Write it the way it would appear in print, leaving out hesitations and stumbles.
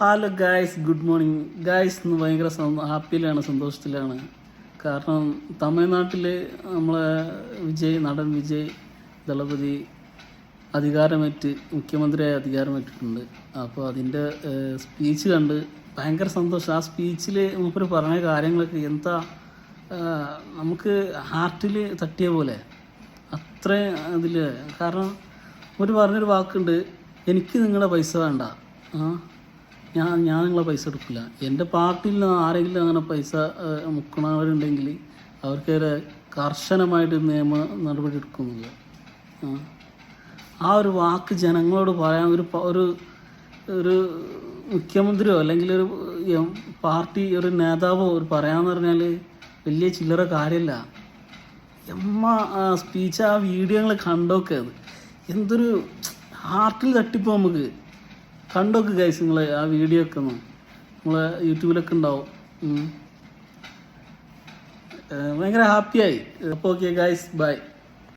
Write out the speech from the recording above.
Hello guys, good morning guys. ഇന്ന് ഭയങ്കര ഹാപ്പിയിലാണ്, സന്തോഷത്തിലാണ്. കാരണം തമിഴ്നാട്ടിൽ നമ്മളെ നടൻ വിജയ് ദളപതി അധികാരമേറ്റ് മുഖ്യമന്ത്രിയായി അധികാരമേറ്റിട്ടുണ്ട്. അപ്പോൾ അതിൻ്റെ സ്പീച്ച് കണ്ട് ഭയങ്കര സന്തോഷം. ആ സ്പീച്ചിൽ മൂപ്പര് പറഞ്ഞ കാര്യങ്ങളൊക്കെ എന്താ നമുക്ക് ഹാർട്ടിൽ തട്ടിയ പോലെ അത്രയും അതിൽ. കാരണം ഒരു പറഞ്ഞൊരു വാക്കുണ്ട്, എനിക്ക് നിങ്ങളുടെ പൈസ വേണ്ട, ഞാൻ നിങ്ങളെ പൈസ എടുക്കില്ല. എൻ്റെ പാർട്ടിയിൽ നിന്ന് ആരെങ്കിലും അങ്ങനെ പൈസ മുക്കണവരുണ്ടെങ്കിൽ അവർക്കെതിരെ കർശനമായിട്ട് നിയമ നടപടി എടുക്കുന്നില്ല. ആ ഒരു വാക്ക് ജനങ്ങളോട് പറയാൻ ഒരു ഒരു മുഖ്യമന്ത്രിയോ അല്ലെങ്കിൽ ഒരു പാർട്ടി ഒരു നേതാവോ ഒരു പറയാമെന്ന് പറഞ്ഞാൽ വലിയ ചില്ലറ കാര്യമില്ല. സ്പീച്ച് ആ വീഡിയോകൾ കണ്ടോക്കെ, അത് എന്തൊരു ഹാർട്ടിൽ തട്ടിപ്പോ. നമുക്ക് കണ്ടോക്ക് ഗൈസ്, നിങ്ങൾ ആ വീഡിയോ ഒക്കെ നമ്മളെ യൂട്യൂബിലൊക്കെ ഉണ്ടാവും. ഭയങ്കര ഹാപ്പിയായി. അപ്പോൾ ഓക്കെ ഗൈസ്, ബൈ.